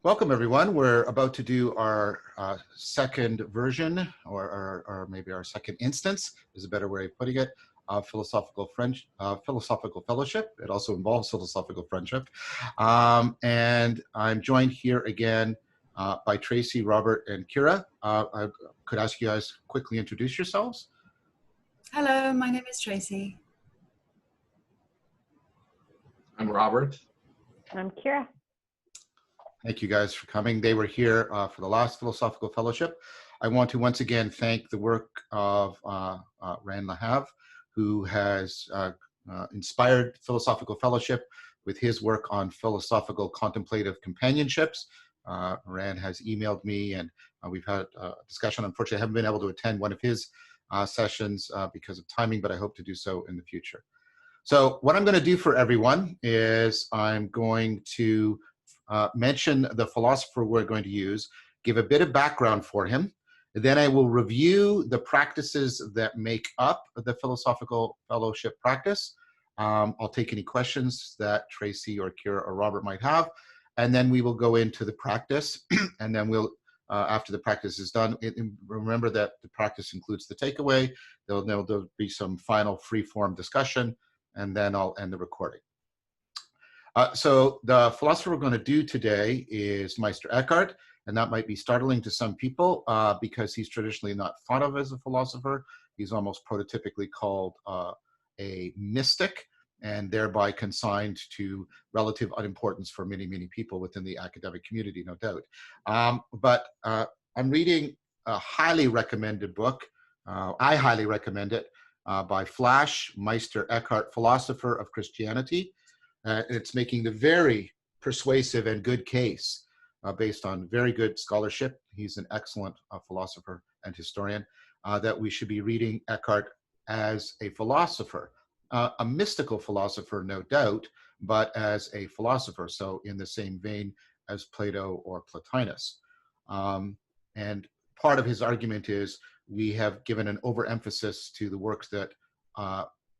Welcome, everyone. We're about to do our second version, or maybe our second instance, is a better way of putting it, of philosophical fellowship. It also involves philosophical friendship. And I'm joined here again by Tracy, Robert, and Kira. I could ask you guys quickly introduce yourselves. Hello, my name is Tracy. I'm Robert. I'm Kira. Thank you guys for coming. They were here for the last philosophical fellowship. I want to once again thank the work of Ran Lahav, who has inspired philosophical fellowship with his work on philosophical contemplative companionships. Ran has emailed me and we've had a discussion. Unfortunately, I haven't been able to attend one of his sessions because of timing, but I hope to do so in the future. So what I'm going to do for everyone is I'm going to mention the philosopher we're going to use, give a bit of background for him. Then I will review the practices that make up the philosophical fellowship practice. I'll take any questions that Tracy or Kira or Robert might have. And then we will go into the practice. And then we'll, after the practice is done, remember that the practice includes the takeaway. There'll be some final free-form discussion, and then I'll end the recording. So the philosopher we're going to do today is Meister Eckhart, and that might be startling to some people because he's traditionally not thought of as a philosopher. He's almost prototypically called a mystic, and thereby consigned to relative unimportance for many, many people within the academic community, no doubt. But I'm reading a highly recommended book. I highly recommend it by Flash, Meister Eckhart, Philosopher of Christianity. It's making the very persuasive and good case based on very good scholarship. He's an excellent philosopher and historian that we should be reading Eckhart as a philosopher, a mystical philosopher, no doubt, but as a philosopher, so in the same vein as Plato or Plotinus. And part of his argument is we have given an overemphasis to the works that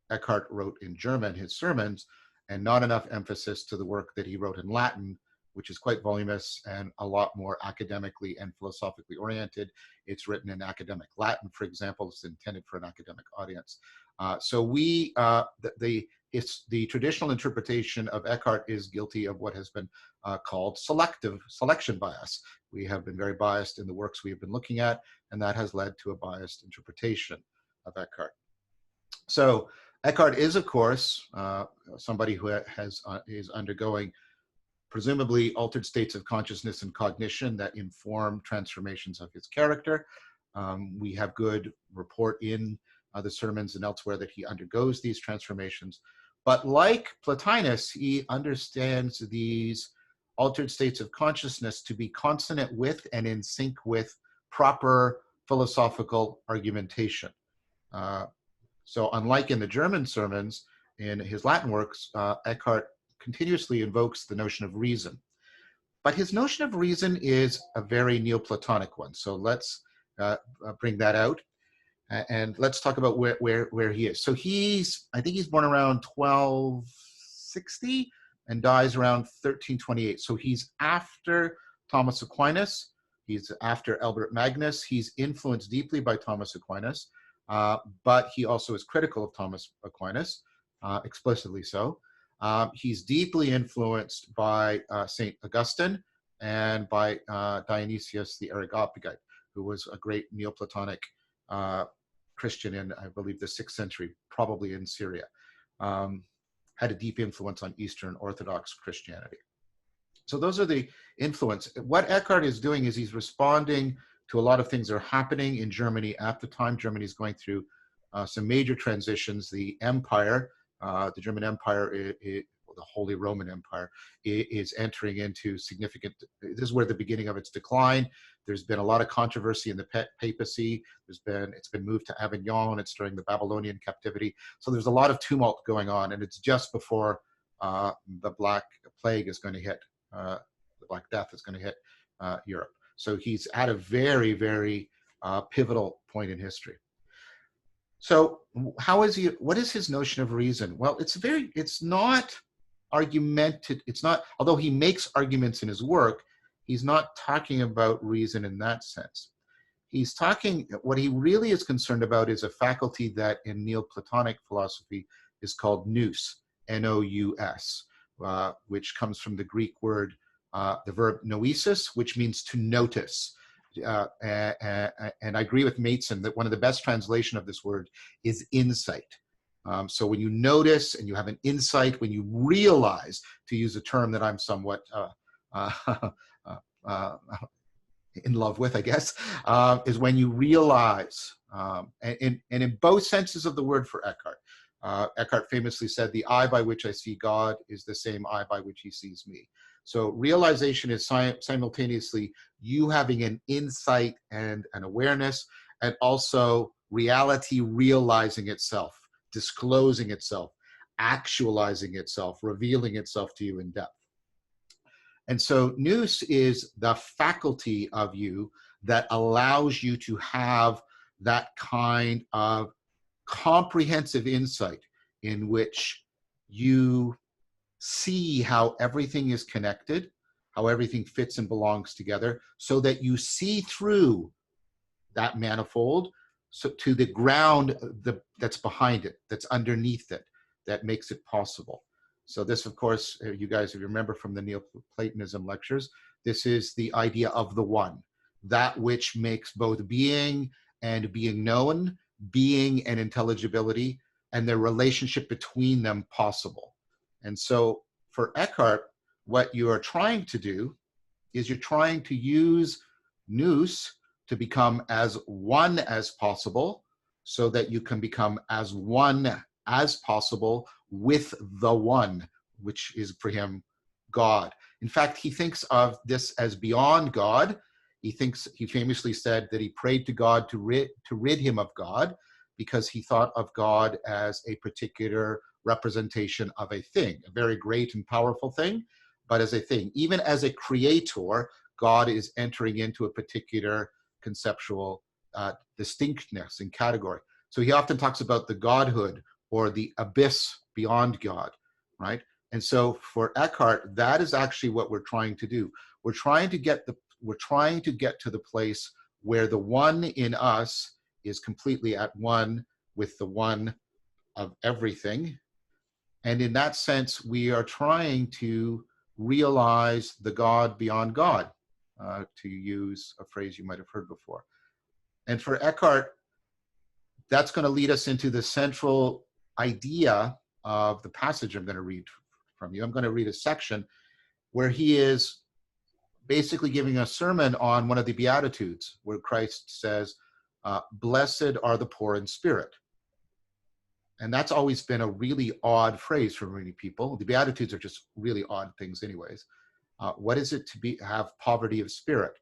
Eckhart wrote in German, his sermons, and not enough emphasis to the work that he wrote in Latin, which is quite voluminous and a lot more academically and philosophically oriented. It's written in academic Latin, for example. It's intended for an academic audience. So the traditional interpretation of Eckhart is guilty of what has been called selection bias. We have been very biased in the works we have been looking at, and that has led to a biased interpretation of Eckhart. So Eckhart is, of course, somebody who is undergoing presumably altered states of consciousness and cognition that inform transformations of his character. We have good report in the sermons and elsewhere that he undergoes these transformations. But like Plotinus, he understands these altered states of consciousness to be consonant with and in sync with proper philosophical argumentation. So unlike in the German sermons, in his Latin works, Eckhart continuously invokes the notion of reason. But his notion of reason is a very Neoplatonic one. So let's bring that out. And let's talk about where he is. So I think he's born around 1260 and dies around 1328. So he's after Thomas Aquinas. He's after Albert Magnus. He's influenced deeply by Thomas Aquinas. But he also is critical of Thomas Aquinas, explicitly so. He's deeply influenced by St. Augustine and by Dionysius the Areopagite, who was a great Neoplatonic Christian in, I believe, the 6th century, probably in Syria. Had a deep influence on Eastern Orthodox Christianity. So those are the influence. What Eckhart is doing is he's responding to a lot of things that are happening in Germany at the time. Germany is going through some major transitions. The empire, the German Empire, the Holy Roman Empire, is entering into significant, this is where the beginning of its decline. There's been a lot of controversy in the papacy. It's been moved to Avignon. It's during the Babylonian captivity. So there's a lot of tumult going on, and it's just before the Black Plague is going to hit, the Black Death is going to hit Europe. So he's at a very, very pivotal point in history. So what is his notion of reason? Well, it's not argumented. It's not, although he makes arguments in his work, he's not talking about reason in that sense. He's talking, what he really is concerned about is a faculty that in Neoplatonic philosophy is called nous, N-O-U-S, which comes from the Greek word, the verb noesis, which means to notice. And I agree with Mason that one of the best translation of this word is insight. So when you notice and you have an insight, when you realize, to use a term that I'm somewhat in love with, I guess, is when you realize, and in both senses of the word for Eckhart. Eckhart famously said, the eye by which I see God is the same eye by which he sees me. So realization is simultaneously you having an insight and an awareness, and also reality realizing itself, disclosing itself, actualizing itself, revealing itself to you in depth. And so nous is the faculty of you that allows you to have that kind of comprehensive insight in which you see how everything is connected, how everything fits and belongs together, so that you see through that manifold so to the ground that's behind it, that's underneath it, that makes it possible. So this, of course, you guys, if you remember from the Neoplatonism lectures, this is the idea of the one, that which makes both being and being known, being and intelligibility, and the relationship between them possible. And so for Eckhart, what you are trying to do is you're trying to use nous to become as one as possible, so that you can become as one as possible with the one, which is for him God. In fact, he thinks of this as beyond God. He famously said that he prayed to God to rid him of God, because he thought of God as a particular representation of a thing, a very great and powerful thing, but as a thing. Even as a creator, God is entering into a particular conceptual distinctness and category. So he often talks about the godhood or the abyss beyond God, right? And so for Eckhart, that is actually what we're trying to do. We're trying to get to the place where the one in us is completely at one with the one of everything. And in that sense, we are trying to realize the God beyond God, to use a phrase you might have heard before. And for Eckhart, that's going to lead us into the central idea of the passage I'm going to read from you. I'm going to read a section where he is basically giving a sermon on one of the Beatitudes, where Christ says, blessed are the poor in spirit. And that's always been a really odd phrase for many people. The Beatitudes are just really odd things anyways. What is it to have poverty of spirit?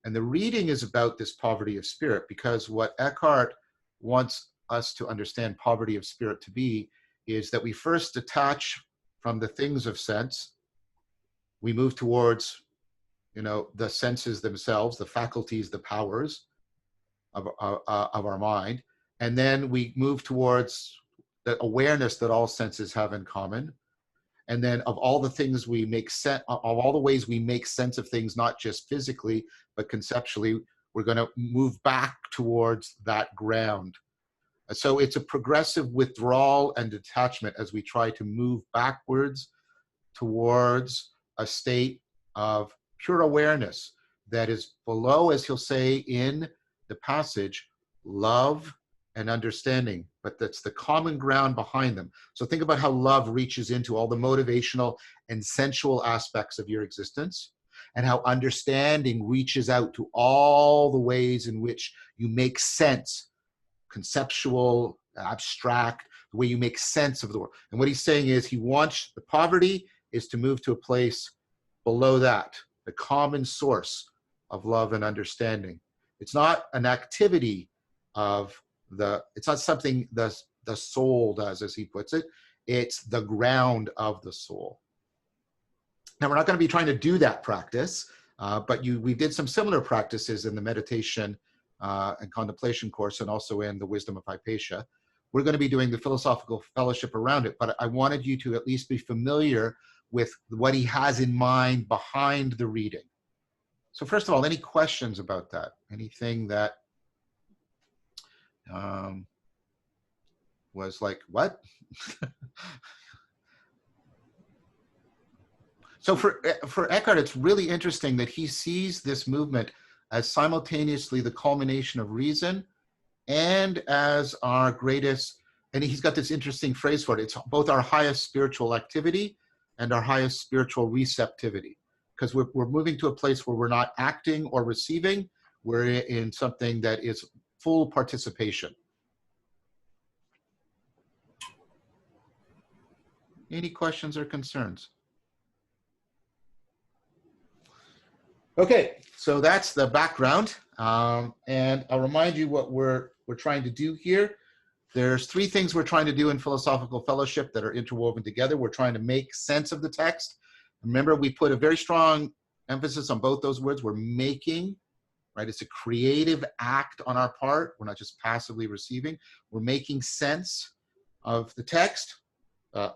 And the reading is about this poverty of spirit, because what Eckhart wants us to understand poverty of spirit to be is that we first detach from the things of sense. We move towards, the senses themselves, the faculties, the powers of our mind. And then we move towards the awareness that all senses have in common. And then of all the things we make sense, of all the ways we make sense of things, not just physically, but conceptually, we're going to move back towards that ground. So it's a progressive withdrawal and detachment as we try to move backwards towards a state of pure awareness that is below, as he'll say in the passage, love and understanding, but that's the common ground behind them. So think about how love reaches into all the motivational and sensual aspects of your existence, and how understanding reaches out to all the ways in which you make sense, conceptual, abstract, the way you make sense of the world. And what he's saying is he wants the poverty is to move to a place below that, the common source of love and understanding. It's not an activity of it's not something the soul does, as he puts it. It's the ground of the soul. Now, we're not going to be trying to do that practice, but we did some similar practices in the meditation and contemplation course, and also in the Wisdom of Hypatia. We're going to be doing the philosophical fellowship around it, but I wanted you to at least be familiar with what he has in mind behind the reading. So first of all, any questions about that? Anything that was like, what? So for Eckhart, it's really interesting that he sees this movement as simultaneously the culmination of reason and as our greatest, and he's got this interesting phrase for it. It's both our highest spiritual activity and our highest spiritual receptivity, because we're moving to a place where we're not acting or receiving. We're in something that is full participation. Any questions or concerns? Okay, so that's the background, and I'll remind you what we're trying to do here. There's three things we're trying to do in philosophical fellowship that are interwoven together. We're trying to make sense of the text. Remember, we put a very strong emphasis on both those words. We're making, right? It's a creative act on our part. We're not just passively receiving. We're making sense of the text.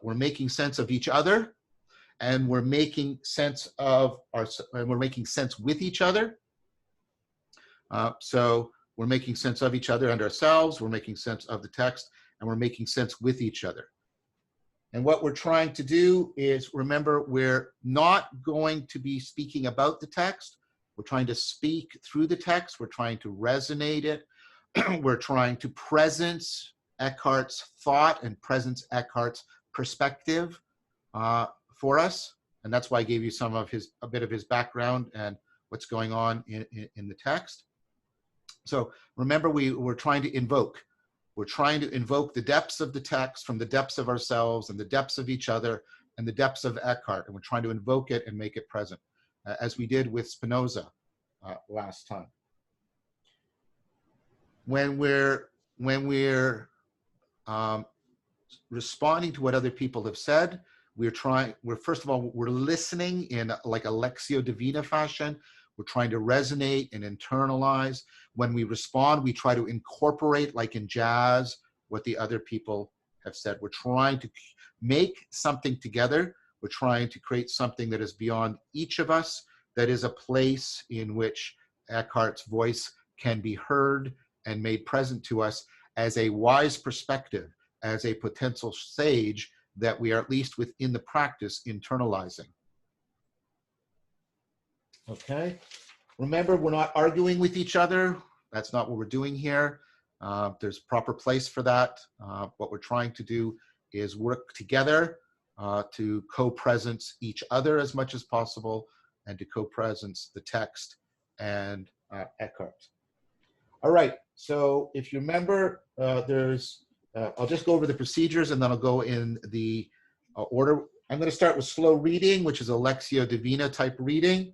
We're making sense of each other. And we're making sense of we're making sense with each other. So we're making sense of each other and ourselves. We're making sense of the text, and we're making sense with each other. And what we're trying to do is, remember, we're not going to be speaking about the text. We're trying to speak through the text. We're trying to resonate it. We're trying to presence Eckhart's thought and presence Eckhart's perspective for us, and that's why I gave you a bit of his background and what's going on in the text. So remember, we're trying to invoke. We're trying to invoke the depths of the text from the depths of ourselves and the depths of each other and the depths of Eckhart, and we're trying to invoke it and make it present, as we did with Spinoza last time. When we're responding to what other people have said, first of all, we're listening in like a Lectio Divina fashion. We're trying to resonate and internalize. When we respond, we try to incorporate, like in jazz, what the other people have said. We're trying to make something together. We're trying to create something that is beyond each of us, that is a place in which Eckhart's voice can be heard and made present to us as a wise perspective, as a potential sage that we are, at least within the practice, internalizing. Okay, remember, we're not arguing with each other. That's not what we're doing here. There's proper place for that. What we're trying to do is work together to co-presence each other as much as possible, and to co-presence the text and Eckhart. All right, so if you remember, I'll just go over the procedures and then I'll go in the order. I'm going to start with slow reading, which is a Lectio Divina type reading.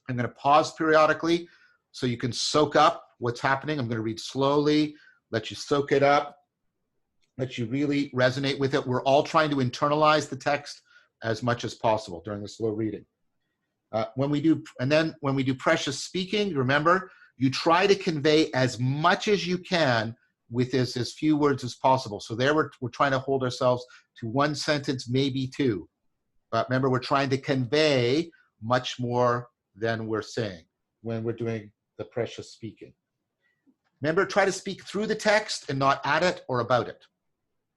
I'm going to pause periodically so you can soak up what's happening. I'm going to read slowly, let you soak it up, let you really resonate with it. We're all trying to internalize the text as much as possible during the slow reading. When we do precious speaking, remember, you try to convey as much as you can with as few words as possible. So there we're trying to hold ourselves to one sentence, maybe two. But remember, we're trying to convey much more than we're saying when we're doing the precious speaking. Remember, try to speak through the text and not at it or about it.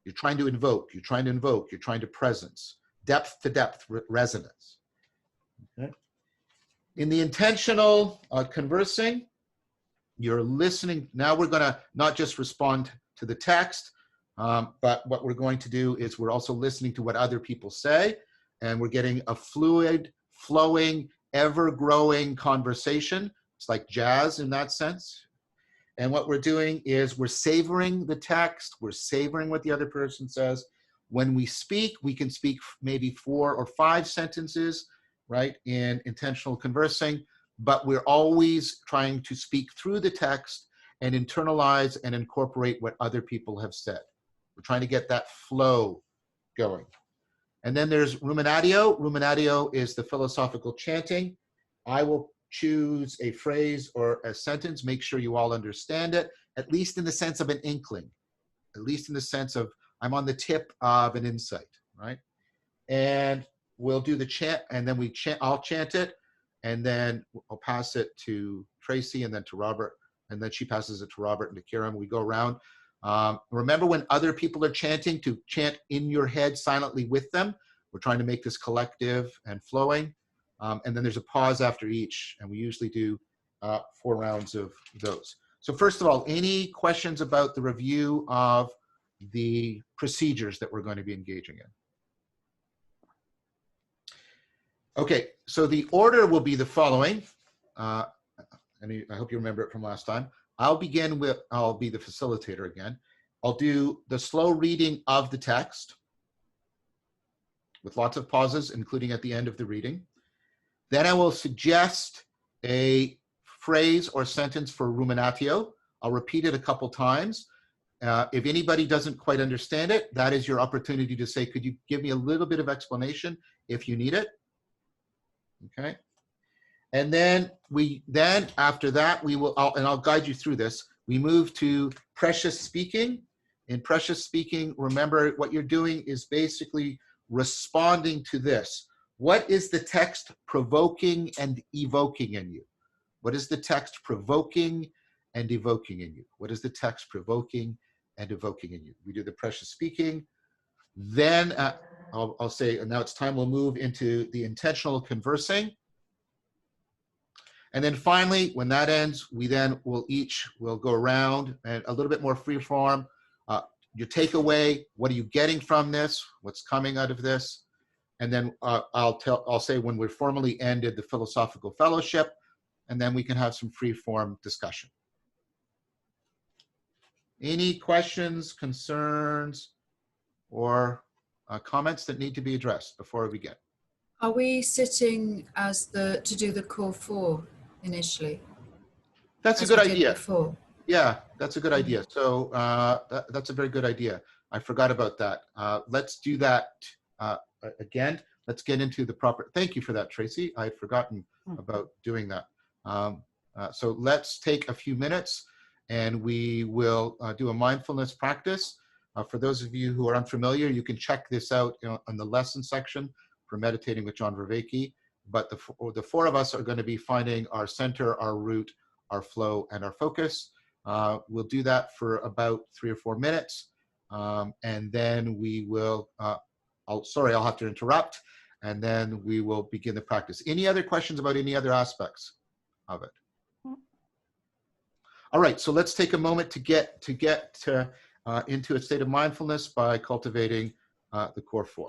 You're trying to invoke, you're trying to presence, depth to depth resonance. Okay. In the intentional conversing, you're listening. Now we're going to not just respond to the text, but what we're going to do is we're also listening to what other people say, and we're getting a fluid, flowing, ever-growing conversation. It's like jazz in that sense. And what we're doing is we're savoring the text, we're savoring what the other person says. When we speak, we can speak maybe 4 or 5 sentences, right, in intentional conversing, but we're always trying to speak through the text and internalize and incorporate what other people have said. We're trying to get that flow going. And then there's ruminatio. Ruminatio is the philosophical chanting. I will choose a phrase or a sentence, make sure you all understand it, at least in the sense of an inkling, at least in the sense of I'm on the tip of an insight, right? And we'll do the chant, and then I'll chant it, and then I'll pass it to Tracy and then to Robert, and then she passes it to Robert and to Kieran. We go around. Remember when other people are chanting to chant in your head silently with them. We're trying to make this collective and flowing. And then there's a pause after each, and we usually do 4 rounds of those. So first of all, any questions about the review of the procedures that we're going to be engaging in? Okay, so the order will be the following. And I hope you remember it from last time. I'll be the facilitator again. I'll do the slow reading of the text with lots of pauses, including at the end of the reading. Then I will suggest a phrase or sentence for ruminatio. I'll repeat it a couple times. If anybody doesn't quite understand it, that is your opportunity to say, could you give me a little bit of explanation if you need it? Okay. And then after that, I'll guide you through this. We move to precious speaking. In precious speaking, remember what you're doing is basically responding to this. What is the text provoking and evoking in you? What is the text provoking and evoking in you? What is the text provoking and evoking in you? We do the precious speaking. Then I'll say, now it's time we'll move into the intentional conversing. And then finally, when that ends, we then will go around and a little bit more free form. Your takeaway, what are you getting from this? What's coming out of this? And then I'll say when we're formally ended the philosophical fellowship, and then we can have some free form discussion. Any questions, concerns, or comments that need to be addressed before we begin? Are we sitting to do the core 4 initially? That's a good idea. Before? Yeah, that's a good idea. So that's a very good idea. I forgot about that. Let's do that again. Let's get into the proper, thank you for that, Tracy. I had forgotten about doing that. So let's take a few minutes and we will do a mindfulness practice. For those of you who are unfamiliar, you can check this out on the lesson section for meditating with John Vervaeke. But the 4 of us are going to be finding our center, our root, our flow, and our focus. We'll do that for about 3 or 4 minutes. And then we will, I'll have to interrupt. And then we will begin the practice. Any other questions about any other aspects of it? All right, so let's take a moment to get into a state of mindfulness by cultivating the core 4.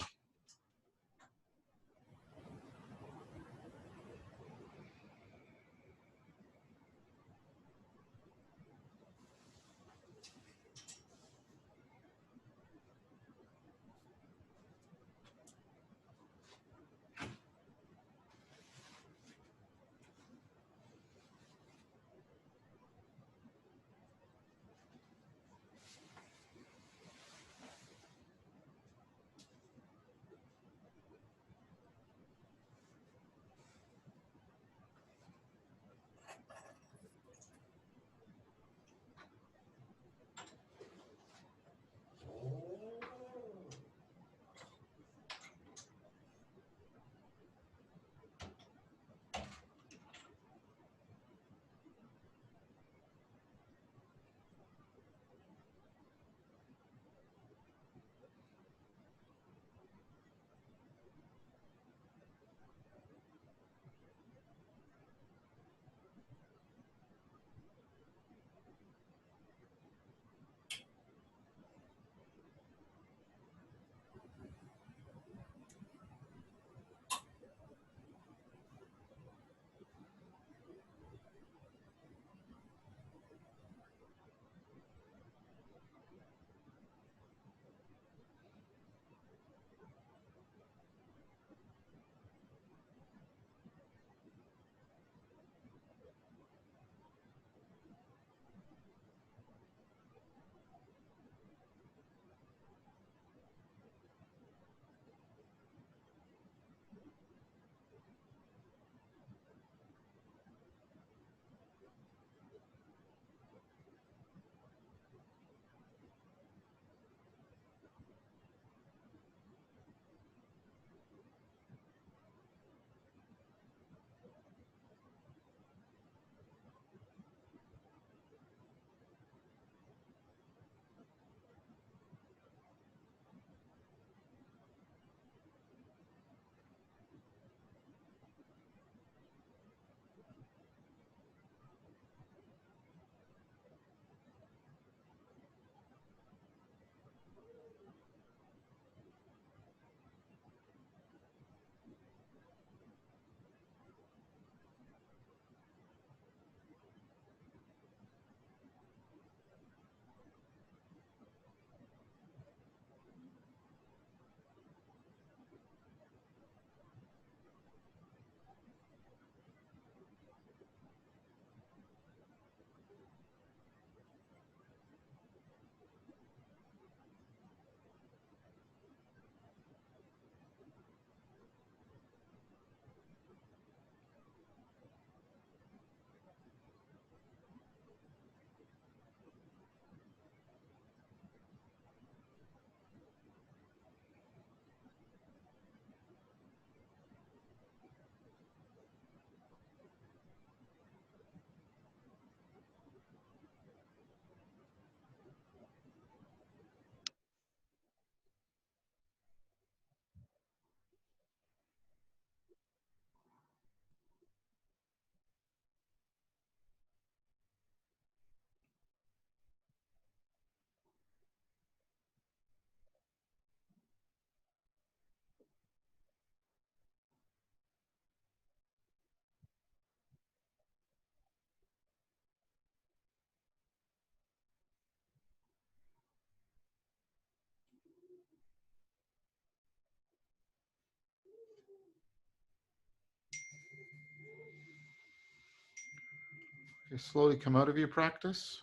Okay, slowly come out of your practice.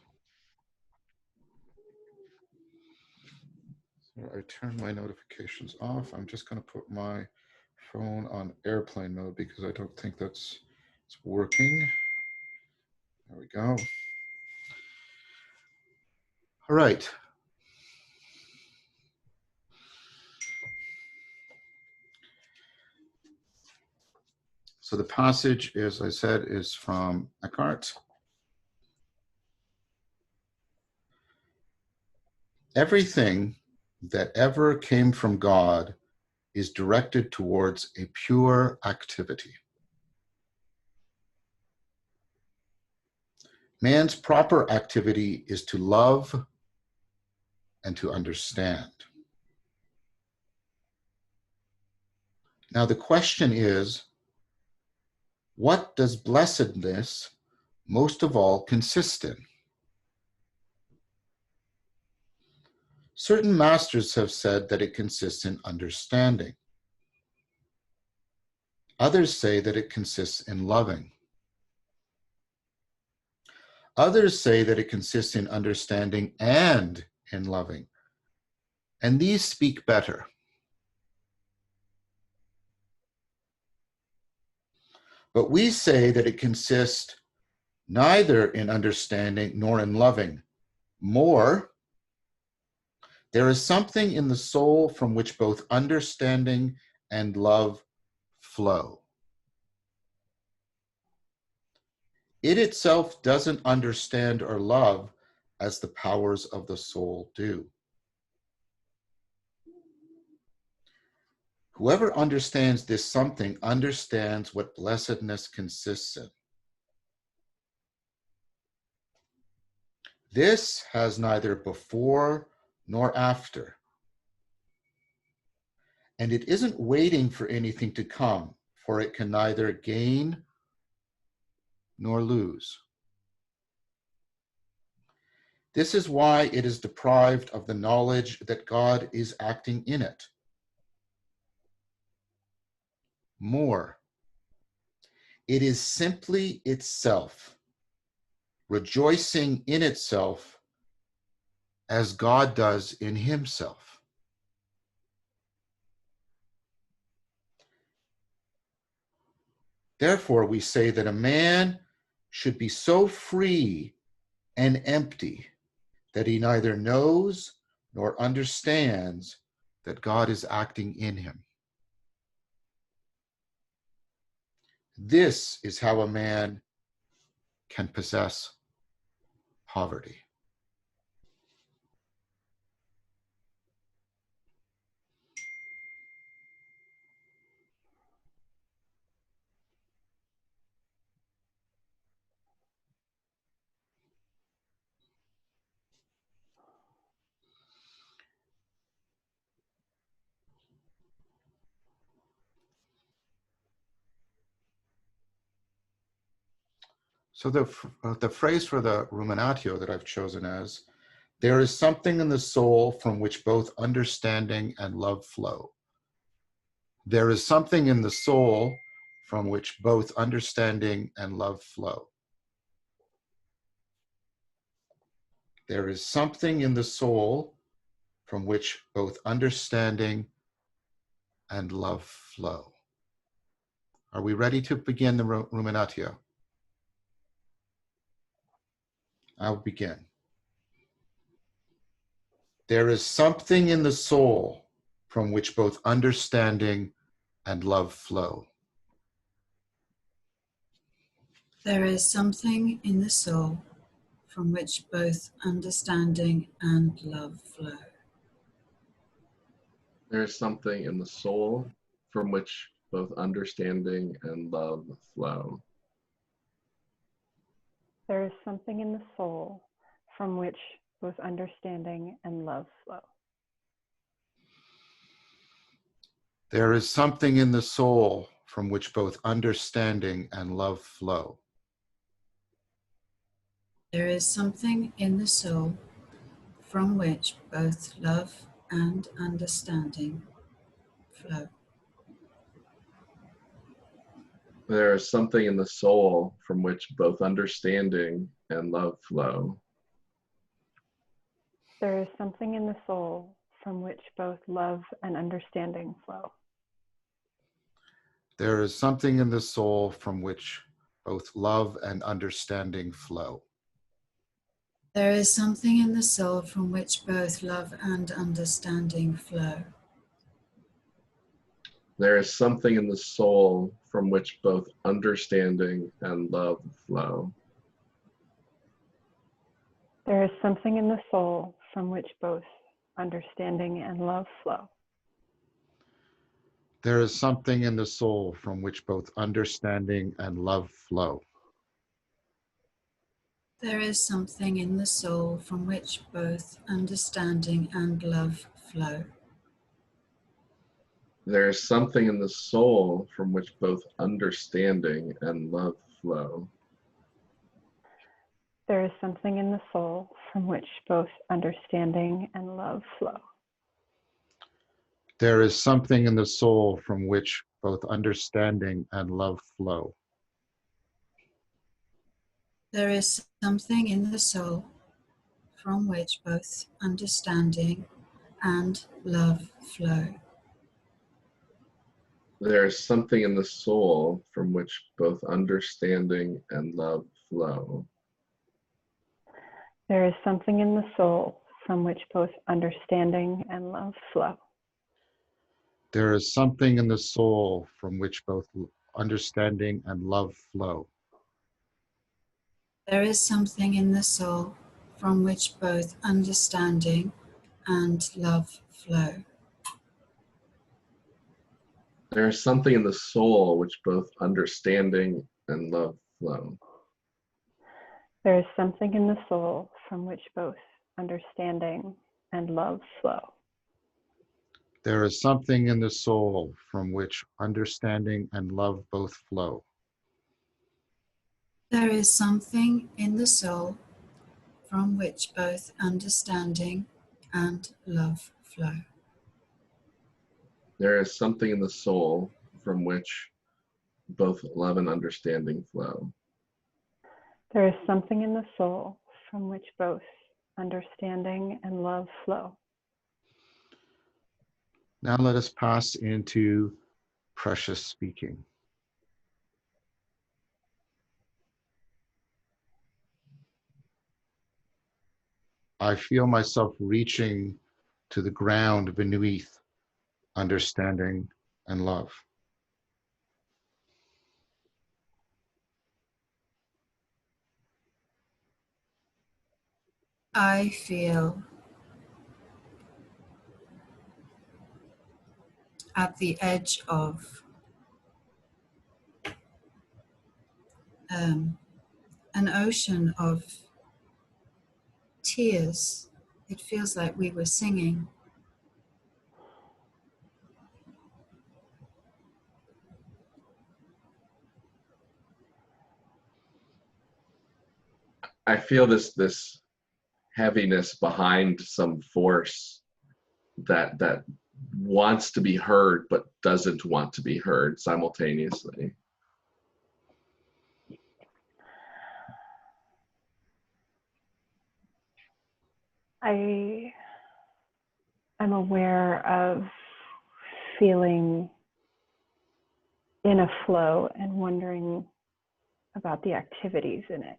So I turn my notifications off. I'm just going to put my phone on airplane mode because I don't think it's working. There we go. All right. So the passage, as I said, is from Eckhart. Everything that ever came from God is directed towards a pure activity. Man's proper activity is to love and to understand. Now the question is, what does blessedness most of all consist in? Certain masters have said that it consists in understanding. Others say that it consists in loving. Others say that it consists in understanding and in loving. And these speak better. But we say that it consists neither in understanding nor in loving. More, there is something in the soul from which both understanding and love flow. It itself doesn't understand or love as the powers of the soul do. Whoever understands this something understands what blessedness consists in. This has neither before nor after. And it isn't waiting for anything to come, for it can neither gain nor lose. This is why it is deprived of the knowledge that God is acting in it. More, it is simply itself, rejoicing in itself as God does in himself. Therefore, we say that a man should be so free and empty that he neither knows nor understands that God is acting in him. This is how a man can possess poverty. So the phrase for the ruminatio that I've chosen is, there is something in the soul from which both understanding and love flow. There is something in the soul from which both understanding and love flow. There is something in the soul from which both understanding and love flow. Are we ready to begin the ruminatio? I'll begin. There is something in the soul from which both understanding and love flow. There is something in the soul from which both understanding and love flow. There is something in the soul from which both understanding and love flow. There is something in the soul from which both understanding and love flow. There is something in the soul from which both understanding and love flow. There is something in the soul from which both love and understanding flow. There is something in the soul from which both understanding and love flow. There is something in the soul from which both love and understanding flow. There is something in the soul from which both love and understanding flow. There is something in the soul from which both love and understanding flow. There is something in the soul from which both understanding and love flow. There is something in the soul from which both understanding and love flow. There is something in the soul from which both understanding and love flow. There is something in the soul from which both understanding and love flow. There is something in the soul from which both understanding and love flow. There is something in the soul from which both understanding and love flow. There is something in the soul from which both understanding and love flow. There is something in the soul from which both understanding and love flow. There is something in the soul from which both understanding and love flow. There is something in the soul from which both understanding and love flow. There is something in the soul from which both understanding and love flow. There is something in the soul from which both understanding and love flow. There is something in the soul which both understanding and love flow. There is something in the soul from which both understanding and love flow. There is something in the soul from which understanding and love both flow. There is something in the soul from which both understanding and love flow. There is something in the soul from which both love and understanding flow. There is something in the soul from which both understanding and love flow. Now let us pass into precious speaking. I feel myself reaching to the ground beneath understanding and love. I feel at the edge of an ocean of tears. It feels like we were singing. I feel this heaviness behind some force that wants to be heard but doesn't want to be heard simultaneously. I'm aware of feeling in a flow and wondering about the activities in it.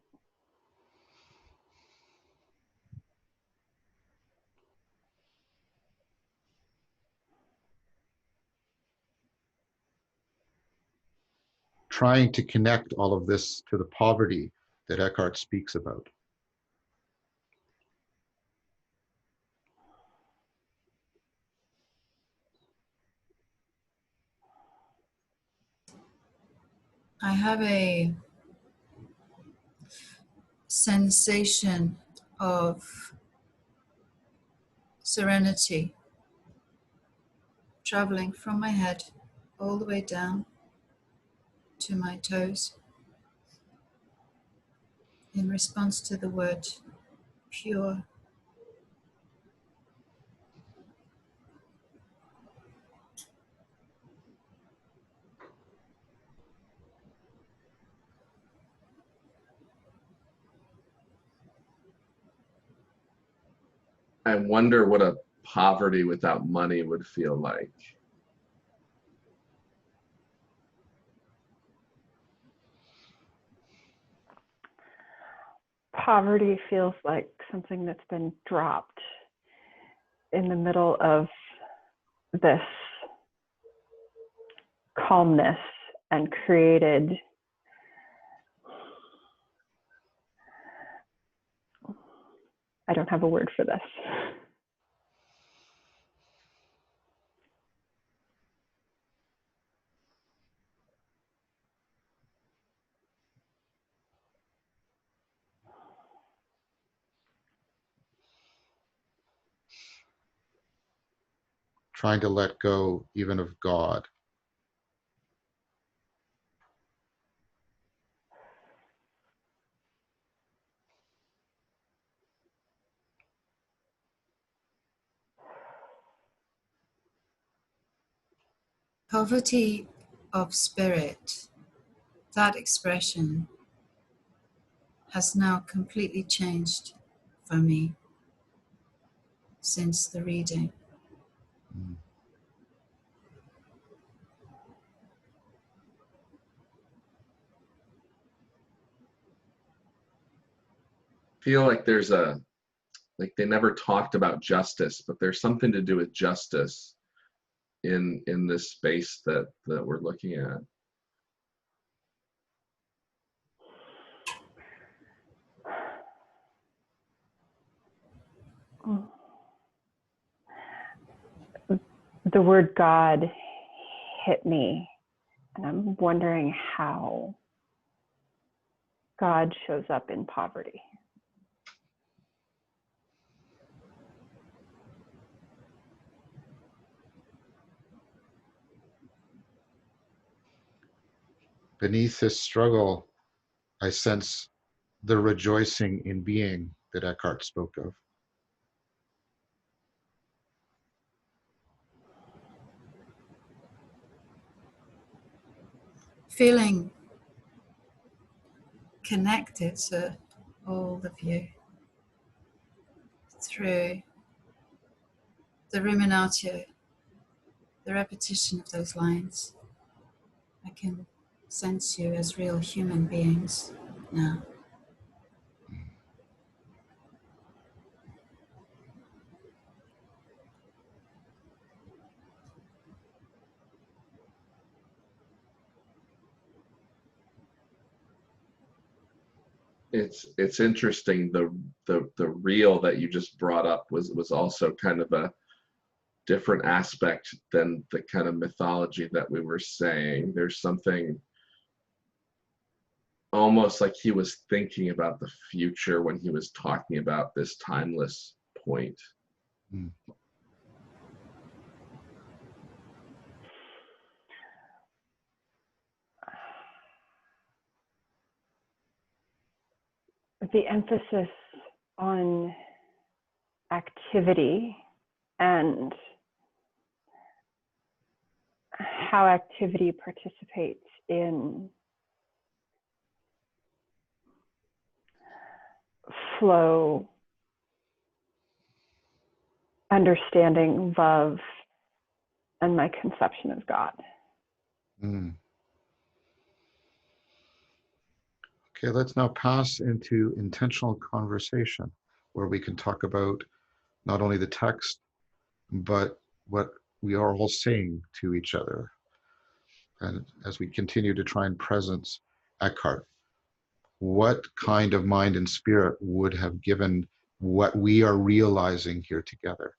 Trying to connect all of this to the poverty that Eckhart speaks about. I have a sensation of serenity traveling from my head all the way down to my toes in response to the word pure. I wonder what a poverty without money would feel like. Poverty feels like something that's been dropped in the middle of this calmness and created I don't have a word for this. Trying to let go even of God. Poverty of spirit, that expression has now completely changed for me since the reading. Mm. Feel like there's like they never talked about justice, but there's something to do with justice in this space that we're looking at. The word God hit me, and I'm wondering how God shows up in poverty. Beneath this struggle, I sense the rejoicing in being that Eckhart spoke of. Feeling connected to all of you through the ruminatio, the repetition of those lines. I can sense you as real human beings now. It's interesting. The reel that you just brought up was also kind of a different aspect than the kind of mythology that we were saying. There's something almost like he was thinking about the future when he was talking about this timeless point. Mm. The emphasis on activity and how activity participates in flow, understanding, love, and my conception of God. Mm. Okay, let's now pass into intentional conversation, where we can talk about not only the text, but what we are all saying to each other. And as we continue to try and presence Eckhart, what kind of mind and spirit would have given what we are realizing here together?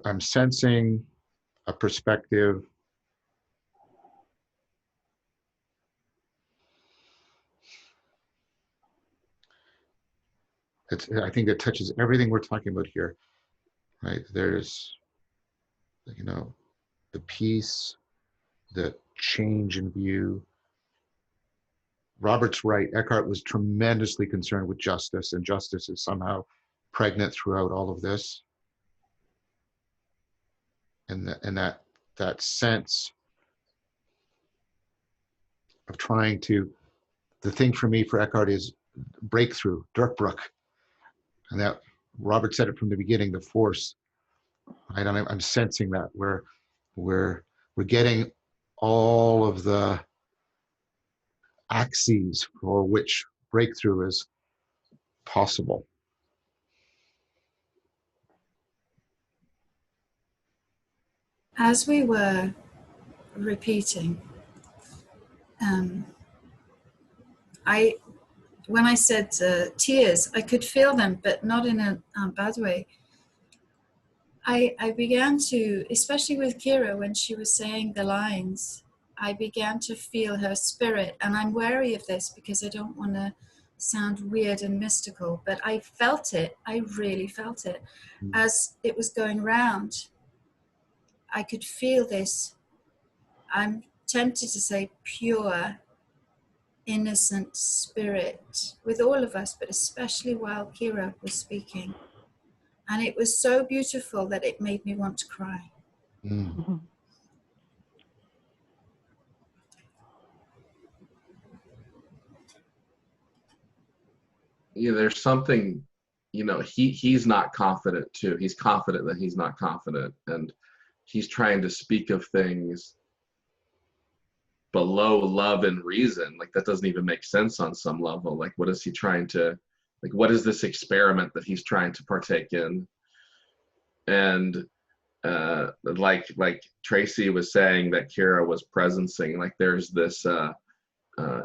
I'm sensing a perspective I think that touches everything we're talking about here, right? There's, the peace, the change in view. Robert's right. Eckhart was tremendously concerned with justice, and justice is somehow pregnant throughout all of this. And that sense of trying to the thing for me for Eckhart is breakthrough, Durkbrook. And that Robert said it from the beginning, the force. Right? I'm sensing that we're getting all of the axes for which breakthrough is possible. As we were repeating, when I said tears, I could feel them, but not in a bad way. I began to, especially with Kira, when she was saying the lines, I began to feel her spirit. And I'm wary of this because I don't want to sound weird and mystical, but I felt it. I really felt it. As it was going round, I could feel this, I'm tempted to say pure, innocent spirit with all of us, but especially while Kira was speaking. And it was so beautiful that it made me want to cry. Mm. Yeah, there's something, he's not confident too. He's confident that he's not confident, and he's trying to speak of things below love and reason. Like, that doesn't even make sense on some level. Like, what is he trying to, like, what is this experiment that he's trying to partake in? And like Tracy was saying that Kira was presencing, like there's this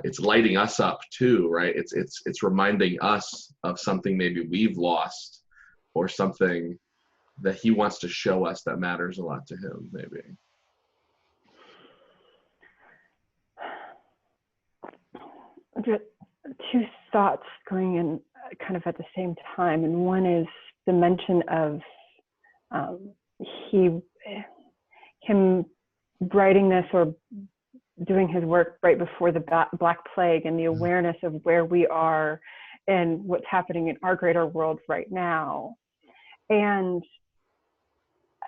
it's lighting us up too, right? It's reminding us of something maybe we've lost, or something that he wants to show us that matters a lot to him, maybe. Two thoughts going in kind of at the same time, and one is the mention of him writing this or doing his work right before the Black Plague, and the awareness of where we are and what's happening in our greater world right now. And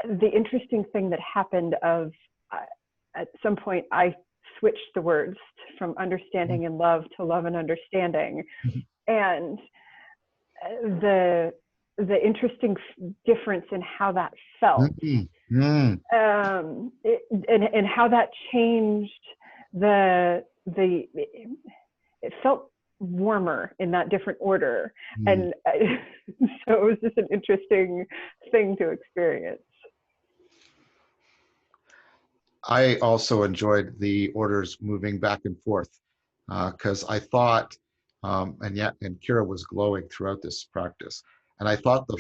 the interesting thing that happened of at some point I switched the words from understanding and love to love and understanding. And the interesting difference in how that felt, and how that changed it felt warmer in that different order. And so it was just an interesting thing to experience. I also enjoyed the orders moving back and forth, because I thought, and Kira was glowing throughout this practice, and I thought the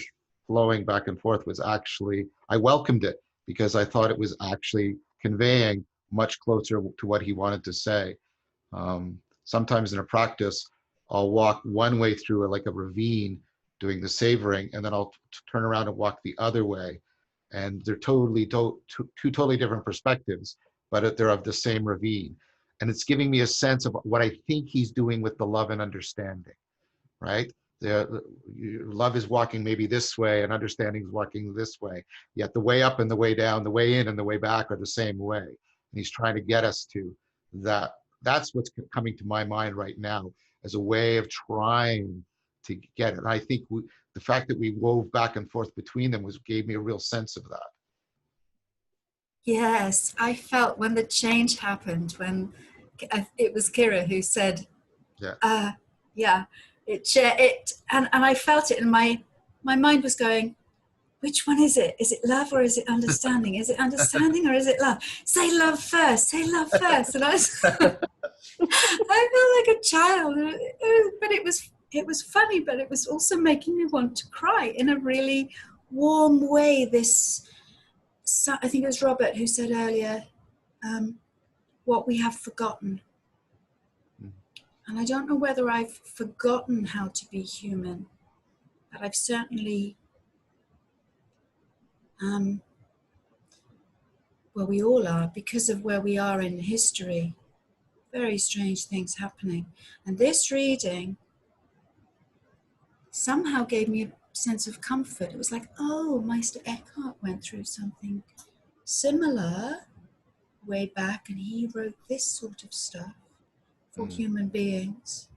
flowing back and forth was actually, I welcomed it, because I thought it was actually conveying much closer to what he wanted to say. Sometimes in a practice, I'll walk one way through like a ravine doing the savoring, and then I'll turn around and walk the other way. And they're two totally different perspectives, but they're of the same ravine. And it's giving me a sense of what I think he's doing with the love and understanding, right? Love is walking maybe this way, and understanding is walking this way. Yet the way up and the way down, the way in and the way back are the same way. And he's trying to get us to that. That's what's coming to my mind right now as a way of trying to get it. And I think the fact that we wove back and forth between them gave me a real sense of that. Yes, I felt when the change happened, when it was Kira who said, and I felt it, and my mind was going, which one is it? Is it love or is it understanding? Is it understanding or is it love? Say love first, say love first. And I felt like a child, but it was funny, but it was also making me want to cry in a really warm way. I think it was Robert who said earlier, what we have forgotten. And I don't know whether I've forgotten how to be human, but I've certainly, well, we all are, because of where we are in history. Very strange things happening. And this reading somehow gave me a sense of comfort. It was like, oh, Meister Eckhart went through something similar way back, and he wrote this sort of stuff for human beings,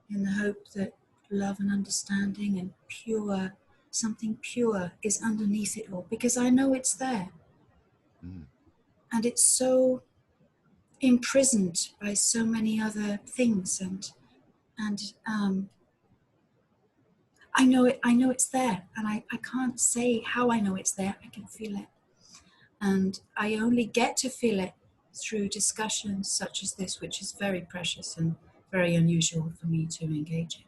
in the hope that love and understanding and pure, something pure is underneath it all, because I know it's there. And it's so imprisoned by so many other things, and I know it's there, and I can't say how I know it's there. I can feel it, and I only get to feel it through discussions such as this, which is very precious and very unusual for me to engage in.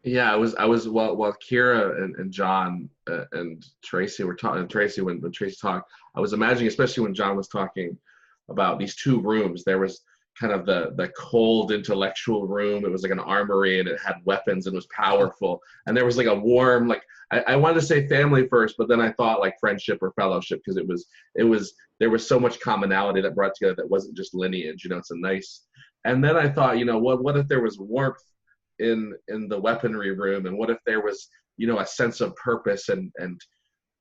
Yeah, I was while Kira and John and Tracy were talking. Tracy, when Tracy talked, I was imagining, especially when John was talking about these two rooms. There was kind of the cold intellectual room. It was like an armory, and it had weapons and it was powerful. And there was like a warm, like I wanted to say family first, but then I thought like friendship or fellowship, because there was so much commonality that brought together that wasn't just lineage. It's a nice. And then I thought, what if there was warmth in the weaponry room, and what if there was a sense of purpose and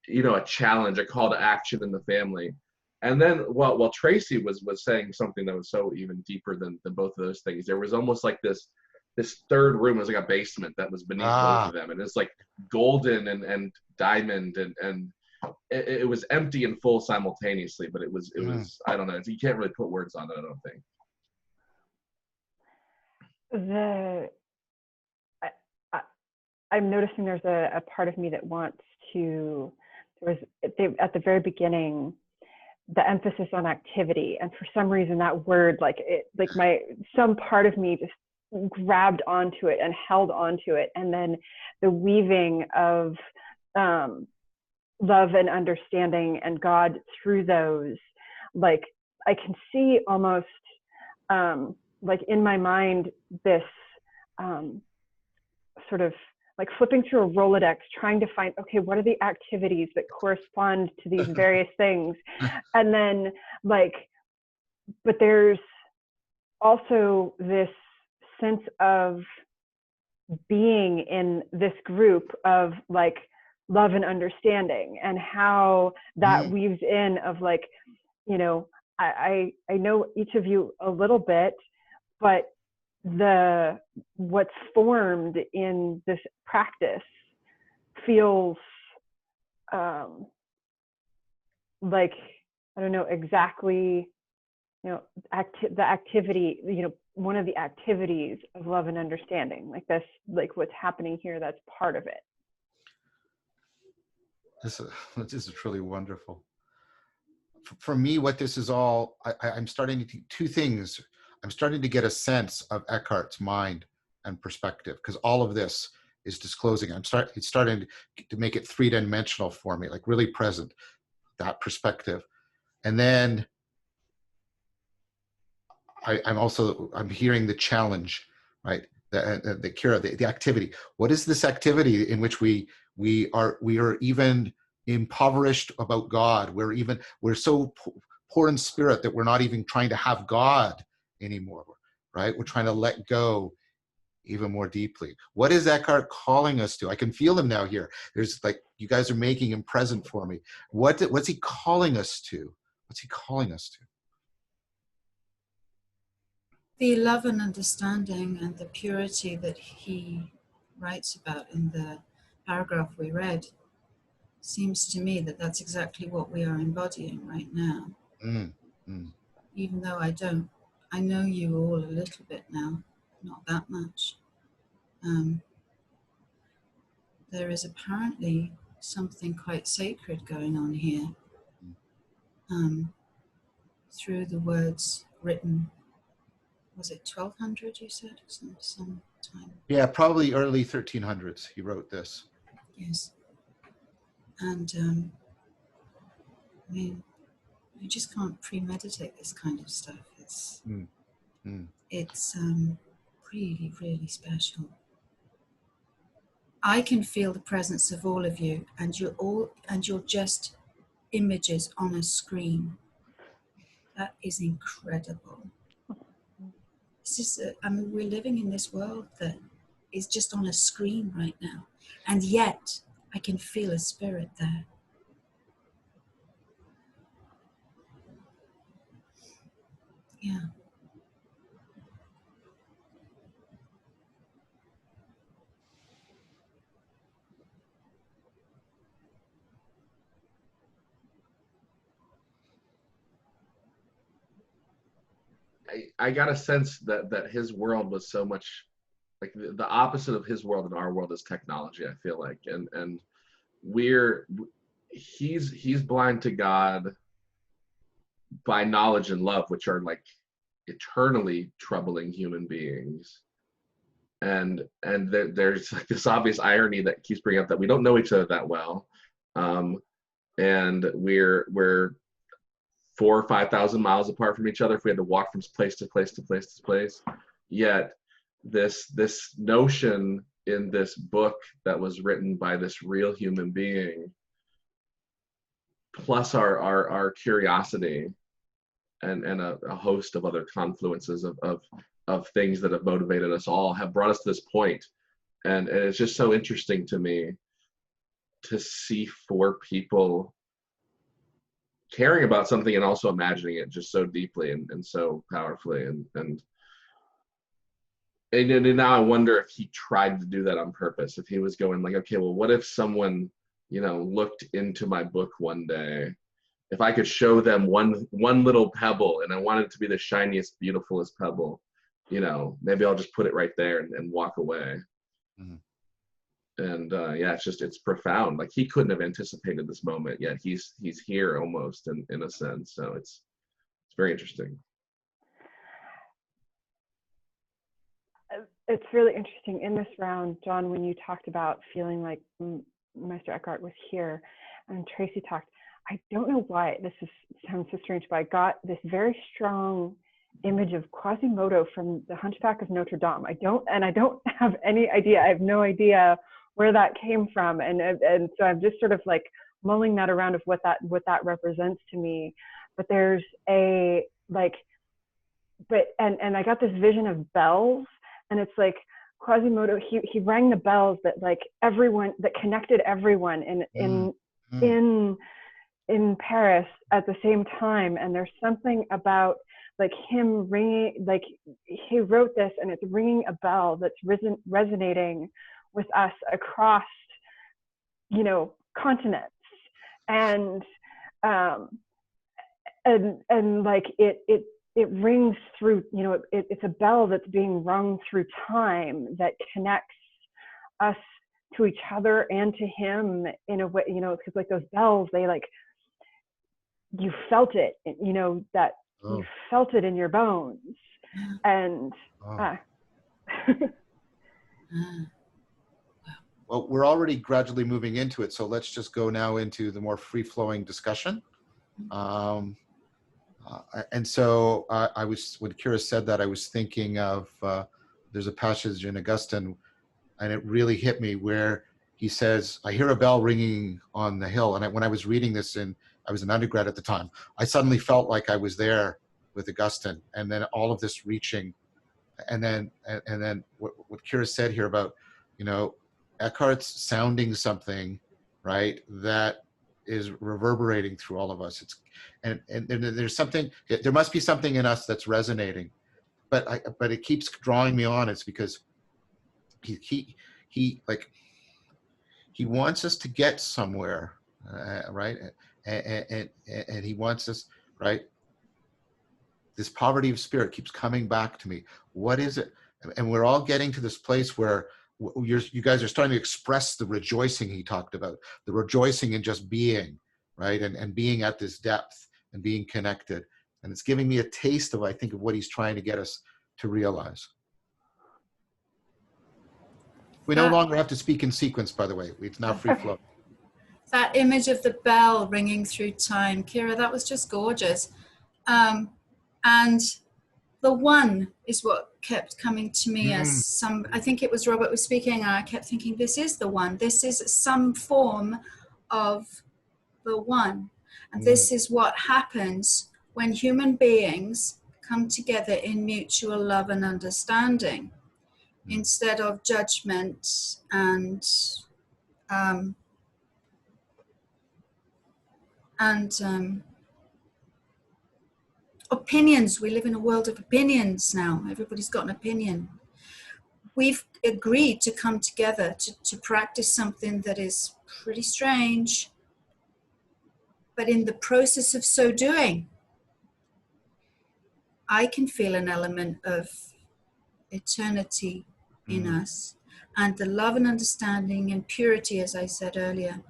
a challenge, a call to action in the family. And then while Tracy was saying something that was so even deeper than both of those things, there was almost like this third room. It was like a basement that was beneath both of them, and it's like golden and diamond, and it was empty and full simultaneously, but it was I don't know, you can't really put words on it, I don't think. I'm noticing there's a part of me that wants to, at the very beginning, the emphasis on activity. And for some reason that word, some part of me just grabbed onto it and held onto it. And then the weaving of love and understanding and God through those, like I can see almost like in my mind, this sort of like flipping through a Rolodex, trying to find, okay, what are the activities that correspond to these various things? And then but there's also this sense of being in this group of like love and understanding, and how that weaves in of I know each of you a little bit, but what's formed in this practice feels like, I don't know exactly, the activity, one of the activities of love and understanding, like this, like what's happening here, that's part of it. This is truly wonderful. For me, what this is all, I'm starting to two things. I'm starting to get a sense of Eckhart's mind and perspective, because all of this is disclosing. It's starting to make it three-dimensional for me, like really present, that perspective. And then I'm hearing the challenge, right? The Kira, the activity. What is this activity in which we are even impoverished about God? We're so poor in spirit that we're not even trying to have God anymore, right? We're trying to let go even more deeply. What is Eckhart calling us to? I can feel him now here. There's like, you guys are making him present for me. What's he calling us to? What's he calling us to? The love and understanding and the purity that he writes about in the paragraph we read seems to me that that's exactly what we are embodying right now. Even though I don't. I know you all a little bit now, not that much. There is apparently something quite sacred going on here, through the words written. Was it 1200 you said? Some time? Yeah, probably early 1300s he wrote this. Yes. And I mean, you just can't premeditate this kind of stuff. It's really, really special. I can feel the presence of all of you, and you're just images on a screen. That is incredible. It's just, we're living in this world that is just on a screen right now, and yet I can feel a spirit there. Yeah. I got a sense that his world was so much like the opposite of his world and our world is technology. I feel like, and he's blind to God by knowledge and love, which are like eternally troubling human beings. And there's like this obvious irony that keeps bringing up that we don't know each other that well, and we're 4,000 or 5,000 miles apart from each other if we had to walk from place to place to place to place. Yet this notion in this book that was written by this real human being, plus our curiosity and a host of other confluences of things that have motivated us all, have brought us to this point. And it's just so interesting to me to see four people caring about something and also imagining it just so deeply and so powerfully. And now I wonder if he tried to do that on purpose, if he was going like, okay, well, what if someone, looked into my book one day, if I could show them one little pebble and I wanted it to be the shiniest, beautifulest pebble, maybe I'll just put it right there and walk away. Mm-hmm. And yeah, it's profound. Like he couldn't have anticipated this moment, yet he's here almost in a sense. So it's very interesting. It's really interesting in this round, John, when you talked about feeling like Meister Eckhart was here and Tracy talked. I don't know why this sounds so strange, but I got this very strong image of Quasimodo from The Hunchback of Notre Dame. I don't have any idea. I have no idea where that came from, and so I'm just sort of like mulling that around of what that represents to me. But there's and I got this vision of bells, and it's like Quasimodo. He rang the bells that like everyone, that connected everyone in Paris at the same time. And there's something about like him ringing, like he wrote this and it's ringing a bell that's resonating with us across, continents. And like it rings through, it's a bell that's being rung through time that connects us to each other and to him in a way, because like those bells, they like, you felt it, that you felt it in your bones. And well, we're already gradually moving into it, so let's just go now into the more free-flowing discussion. And so I was, when Kira said that, I was thinking of, there's a passage in Augustine, and it really hit me where he says, I hear a bell ringing on the hill. And when I was reading this, I was an undergrad at the time, I suddenly felt like I was there with Augustine, and then all of this reaching, and then what Kira said here about, Eckhart's sounding something, right, that is reverberating through all of us. And there's something, there must be something in us that's resonating, but it keeps drawing me on. It's because he wants us to get somewhere, right? And he wants us, right? This poverty of spirit keeps coming back to me. What is it? And we're all getting to this place where you guys are starting to express the rejoicing he talked about, the rejoicing in just being, right? And being at this depth and being connected. And it's giving me a taste of, I think, of what he's trying to get us to realize. We no longer have to speak in sequence, by the way. It's now free flow. That image of the bell ringing through time, Kira, that was just gorgeous. And the one is what kept coming to me as I think it was Robert was speaking, and I kept thinking, this is the one. This is some form of the one. And this is what happens when human beings come together in mutual love and understanding, instead of judgment and And opinions, we live in a world of opinions now. Everybody's got an opinion. We've agreed to come together to practice something that is pretty strange, but in the process of so doing, I can feel an element of eternity in us, and the love and understanding and purity, as I said earlier.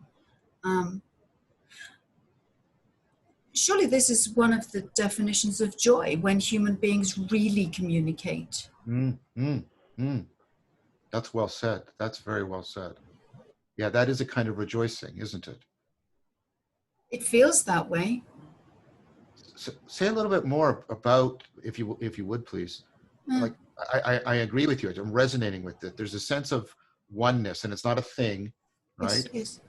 Surely this is one of the definitions of joy, when human beings really communicate. That's well said. That's very well said. Yeah, that is a kind of rejoicing, isn't it? It feels that way. So, say a little bit more about, if you would, please. Like, I agree with you. I'm resonating with it. There's a sense of oneness, and it's not a thing, right? Yes.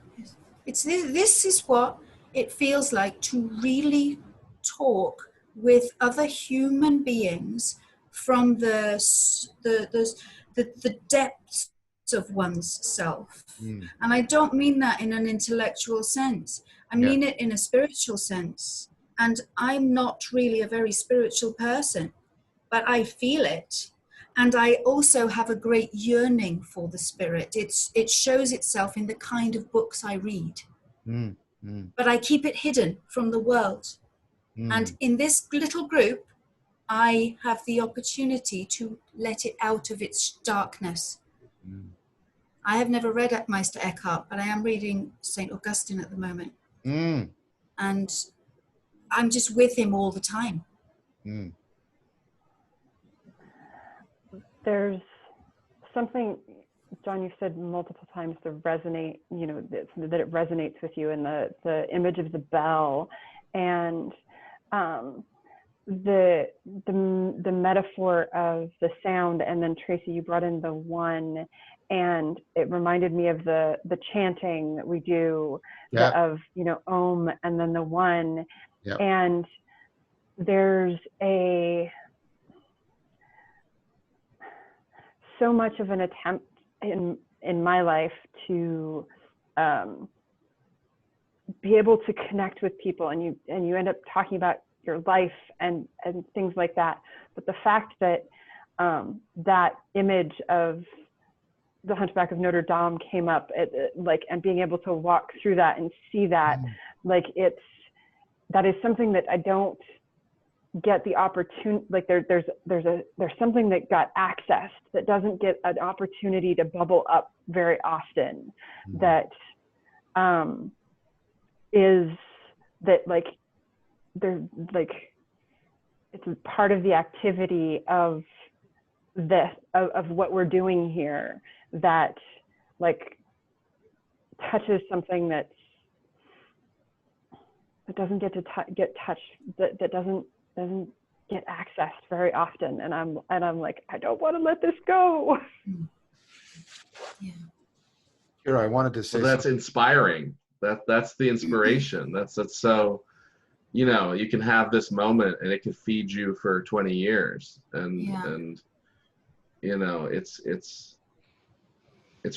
It's this is what it feels like to really talk with other human beings from the depths of one's self. And I don't mean that in an intellectual sense. I mean it in a spiritual sense. And I'm not really a very spiritual person, but I feel it. And I also have a great yearning for the spirit. It shows itself in the kind of books I read. But I keep it hidden from the world. And in this little group, I have the opportunity to let it out of its darkness. I have never read Meister Eckhart, but I am reading St. Augustine at the moment. And I'm just with him all the time. There's something, John, you've said multiple times, the resonate, you know, that it resonates with you, and the image of the bell, and the metaphor of the sound. And then Tracy, you brought in the one, and it reminded me of the chanting that we do, of, you know, Om, and then the one. And there's so much of an attempt in my life to be able to connect with people, and you end up talking about your life and things like that. But the fact that that image of the Hunchback of Notre Dame came up, and being able to walk through that and see that, that is something that I don't get the opportunity, like there's something that got accessed that doesn't get an opportunity to bubble up very often, that is that, like, there's, like, it's a part of the activity of this, of what we're doing here, that, like, touches something that doesn't get to get touched, that doesn't get accessed very often. And I'm like, I don't want to let this go. Here, I wanted to say, well, that's inspiring. That's the inspiration. That's so, you know, you can have this moment and it could feed you for 20 years. And you know, it's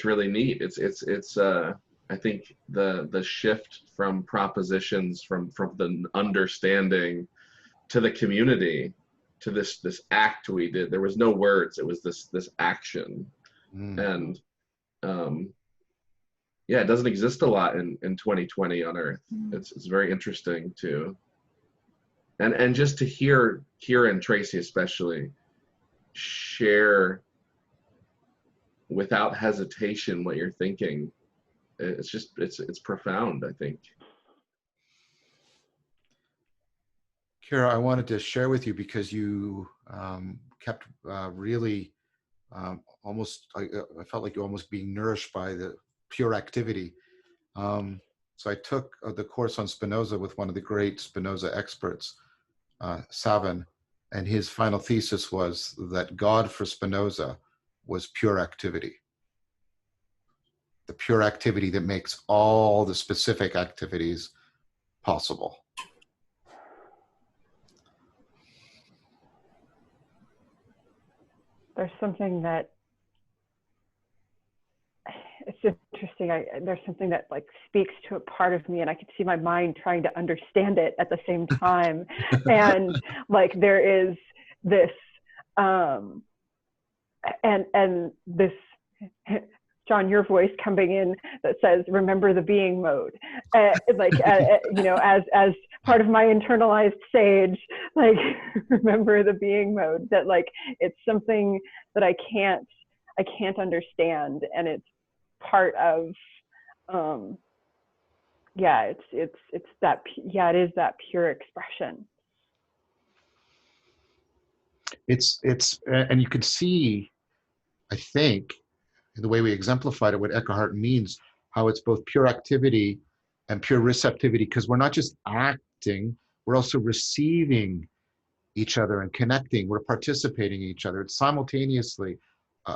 really neat. It's I think the shift from propositions, from the understanding to the community, to this act we did. There was no words, it was this action. And yeah, it doesn't exist a lot in 2020 on Earth. It's very interesting to, and just to hear Kira and Tracy especially share without hesitation what you're thinking. It's just, it's profound, I think. Kira, I wanted to share with you, because you kept really almost, I felt like you almost being nourished by the pure activity. So I took the course on Spinoza with one of the great Spinoza experts, Savin, and his final thesis was that God for Spinoza was pure activity. The pure activity that makes all the specific activities possible. There's something that it's interesting. There's something that like speaks to a part of me, and I could see my mind trying to understand it at the same time. And like there is this, and this, John, your voice coming in that says, "Remember the being mode," you know, as part of my internalized sage, like remember the being mode. That like it's something that I can't understand, and it's part of, it's that, it is that pure expression. It's and you can see, I think, the way we exemplified it, what Eckhart means, how it's both pure activity and pure receptivity, because we're not just acting, we're also receiving each other and connecting, we're participating in each other. It's simultaneously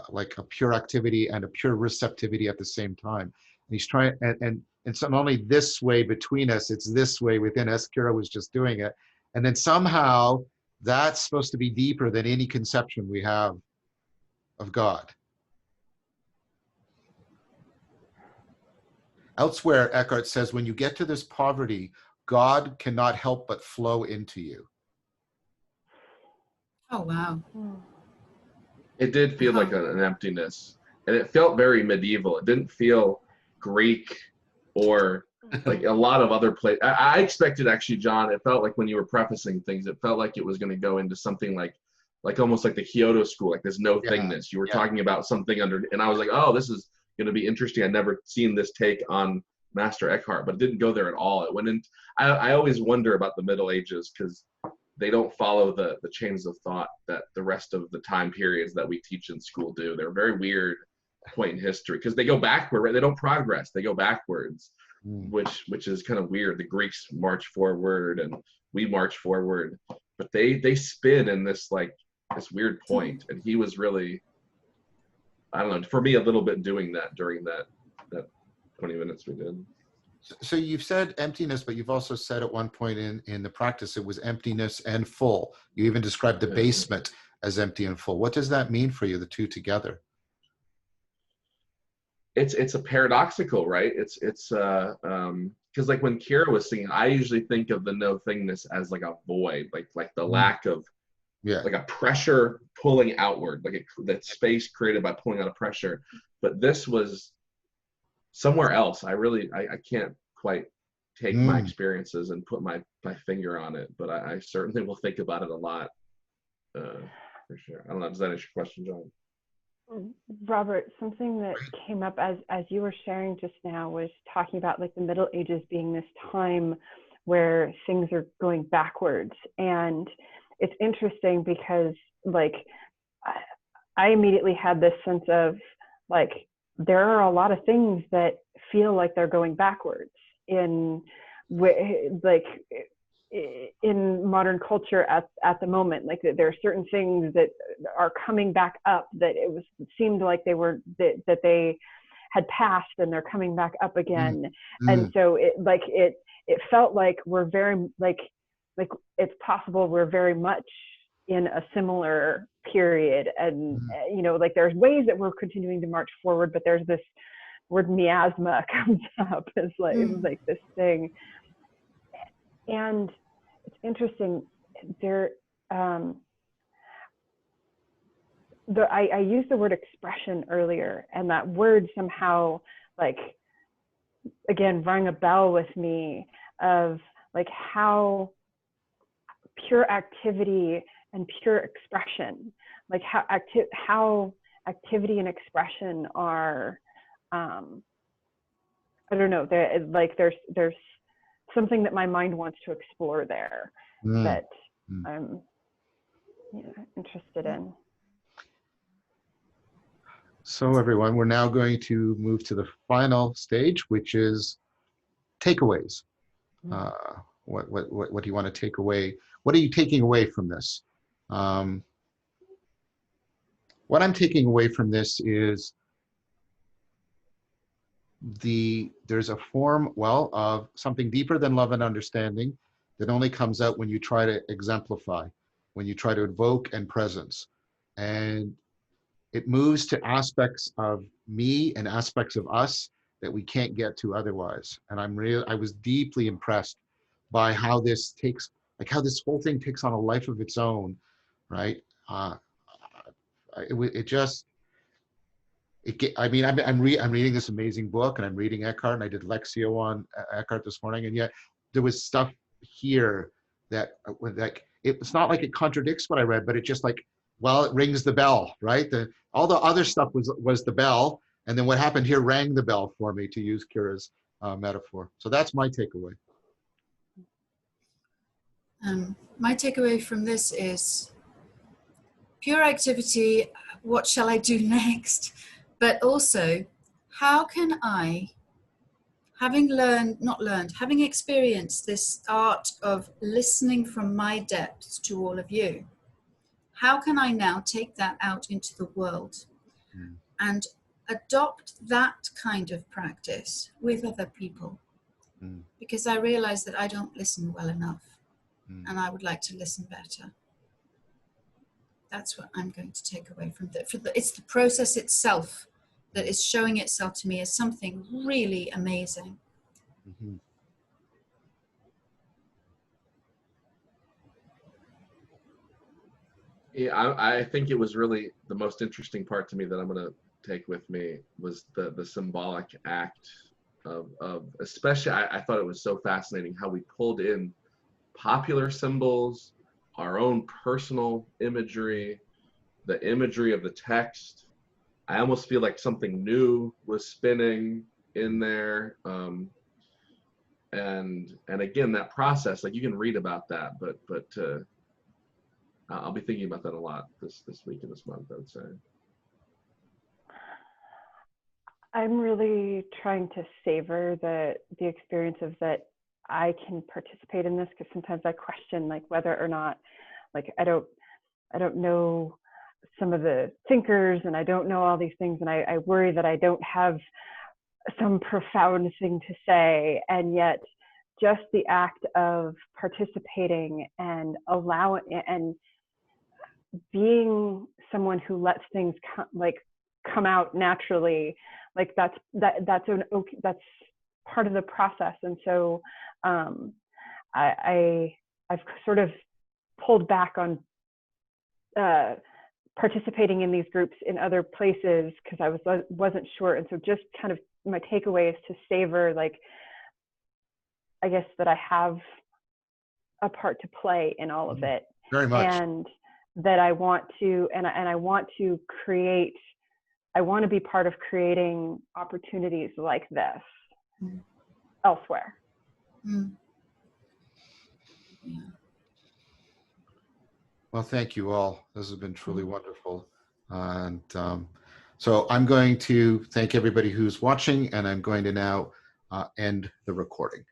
like a pure activity and a pure receptivity at the same time. And he's trying, and it's not only this way between us, it's this way within us. Kira was just doing it. And then somehow that's supposed to be deeper than any conception we have of God. Elsewhere, Eckhart says, when you get to this poverty, God cannot help but flow into you. Oh, wow. It did feel like an emptiness, and it felt very medieval. It didn't feel Greek or like a lot of other places. I expected, actually, John, it felt like when you were prefacing things, it felt like it was going to go into something like almost like the Kyoto school, like this no-thingness. You were talking about something under, and I was like, oh, this is going to be interesting. I'd never seen this take on Meister Eckhart, but it didn't go there at all. It went in. I always wonder about the Middle Ages, because they don't follow the chains of thought that the rest of the time periods that we teach in school do. They're a very weird point in history, because they go backward, right? They don't progress, they go backwards, which is kind of weird. The Greeks march forward and we march forward, but they spin in this like this weird point. And he was really, I don't know, for me, a little bit doing that during that 20 minutes we did. So you've said emptiness, but you've also said at one point in the practice, it was emptiness and full. You even described the basement as empty and full. What does that mean for you, the two together? It's a paradoxical, right? It's because like when Kira was singing, I usually think of the no-thingness as like a void, like the lack of, like a pressure pulling outward, like that space created by pulling out of pressure. But this was somewhere else. I can't quite take my experiences and put my finger on it, but I certainly will think about it a lot, for sure. I don't know, does that answer your question, John? Robert, something that came up as you were sharing just now was talking about like the Middle Ages being this time where things are going backwards. And it's interesting because like I immediately had this sense of like there are a lot of things that feel like they're going backwards in modern culture at the moment. Like there are certain things that are coming back up that it seemed like they were that they had passed and they're coming back up again. And so it felt like we're very like it's possible we're very much in a similar period, and you know, like there's ways that we're continuing to march forward, but there's this word miasma comes up as like this thing. And it's interesting there, I used the word expression earlier, and that word somehow like again rang a bell with me of like how pure activity and pure expression, like how activity and expression are, I don't know, there's something that my mind wants to explore there that I'm interested in. So everyone, we're now going to move to the final stage, which is takeaways. What do you want to take away? What are you taking away from this? What I'm taking away from this is there's a form, of something deeper than love and understanding that only comes out when you try to exemplify, when you try to evoke and presence. And it moves to aspects of me and aspects of us that we can't get to otherwise. And I was deeply impressed by how this takes, like how this whole thing takes on a life of its own, right? I mean, I'm reading this amazing book, and I'm reading Eckhart, and I did Lexio on Eckhart this morning, and yet there was stuff here that like it's not like it contradicts what I read, but it just like, well, it rings the bell, right? All the other stuff was the bell, and then what happened here rang the bell for me, to use Kira's metaphor. So that's my takeaway. My takeaway from this is pure activity. What shall I do next? But also, how can I, having experienced this art of listening from my depths to all of you, how can I now take that out into the world and adopt that kind of practice with other people? Because I realize that I don't listen well enough, and I would like to listen better. That's what I'm going to take away from it's the process itself that is showing itself to me as something really amazing. Yeah, I think it was really the most interesting part to me that I'm going to take with me was the symbolic act of especially, I thought it was so fascinating how we pulled in popular symbols, our own personal imagery, the imagery of the text. I almost feel like something new was spinning in there. And again, that process, like you can read about that, but I'll be thinking about that a lot this week and this month, I would say. I'm really trying to savor the experience of that I can participate in this, because sometimes I question like whether or not, like I don't know some of the thinkers, and I don't know all these things, and I worry that I don't have some profound thing to say, and yet just the act of participating and allowing and being someone who lets things come out naturally, like that's part of the process. And so I've sort of pulled back on participating in these groups in other places because I wasn't sure. And so just kind of my takeaway is to savor, like, I guess that I have a part to play in all of it. Very much. And that I want to, and I want to create, I want to be part of creating opportunities like this elsewhere. Yeah. Well, thank you all. This has been truly wonderful. And so I'm going to thank everybody who's watching, and I'm going to now end the recording.